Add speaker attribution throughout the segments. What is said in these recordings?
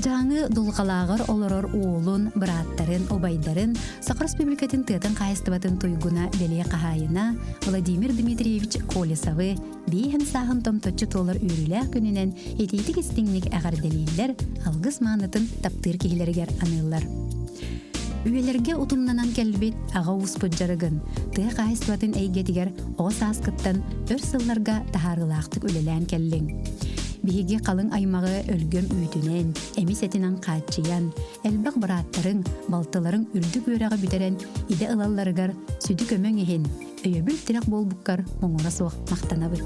Speaker 1: Жаңы дулғалағыр олорор уолун, быраттарын, обайдарын, Сақыр Республикатын тыатын қайыстыбатын тойгуна беле қағайына Владимир Дмитриевич Колесовы бейхін сағын томтотчы толар үйрілі күнінен етейтік істіңнік әғар делейлер алғыз маңытын таптыр кейлергер анылар. Үйелерге утумнанан кәлбет аға успыджарыгын, тыя қайыстыбатын әйгетігер оғыз асқыттан өр сылларға тахарылақтық өлелән кәллің. Биһиги қалың аймағы өлгөм үйтінен, әмис әтінен қатчыян, әлбақ бұраттарын, балтыларын үрдік өріға бүтерен, иде ылаларығар сүді көмің ехен, өйебіл тірек болбыққар мұңыра соқ мақтанабы.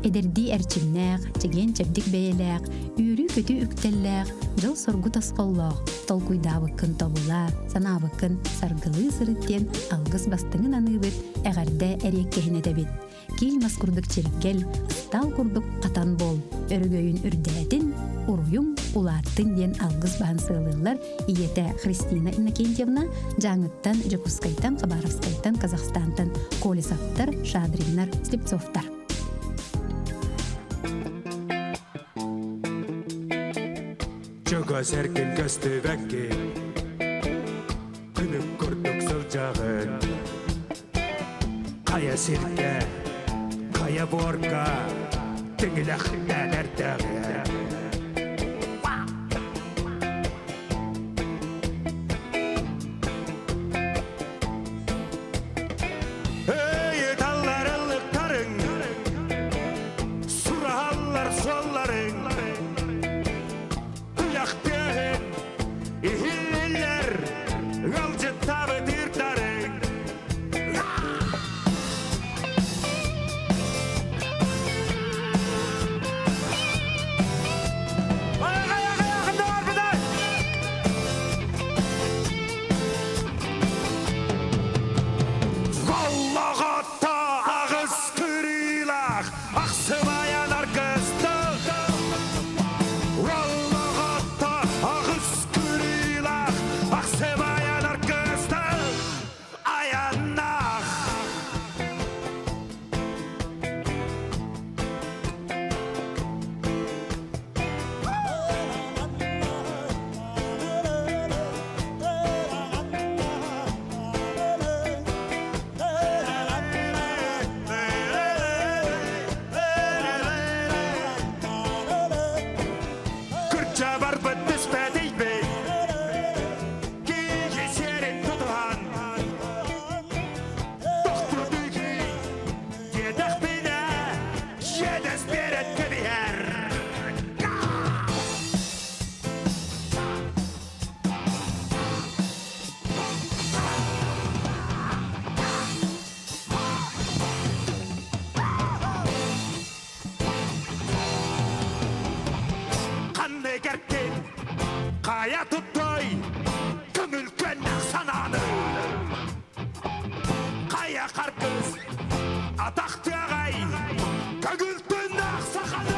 Speaker 1: Эдерди әрчімнәқ, чеген чәбдік бәйеләқ, үйрі көті үктәлләқ, жыл соргу тасқоллақ, тол куйдабыққын тобыла, санабыққын саргылы сырыттен алғыз бастыңын аныбыт, әғарда әрек кехіне дәбет. Кел маскурдық черікгел, стал күрдік қатан бол, өргөйін үрдәтін, ұруйың улаттың ден алғыз баған сылылар, иеті Христина Иннокентьевна, жаңыттан, Жокускайтан, Хабаровскайтан, Казахстантан, Колесовтар, Шадриннар, Слепцовтар.
Speaker 2: Жога сәркен көсті бәкке күніп күрдік сыл жағын Қая серке, қая борға Тіңіл ақындан әртағы Өйі таллар ылықтарың Сұралар солларың Ihiller, galcı tabi dirtarın Ayakında var bir de Vallaha ta ağız kırılak Aksımayan arkasında Vallaha ta ağız kırılak Aksımayan arkasında Ayannak Kırça var bıttız pedey bey Giyi serin tutuhan Doktu düğü Yedek bine Yedes beret kebiher Kanlı gerkin Kaya tuttoy Köngül könnek sananı Kaya karkız Ataktı ağay Köngül tünnek sakanı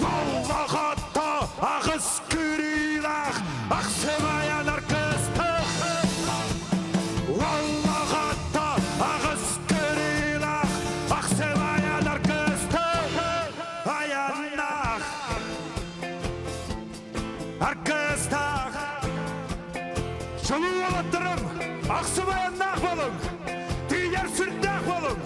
Speaker 2: Vallaha ta ağız kırılak Aksımayan arkasında Vallaha ta ağız kırılak Aksımayan arkasında Ayannak Arkasında Şunu yalattırım Aksımayannak bolun Diğer sürtnak bolun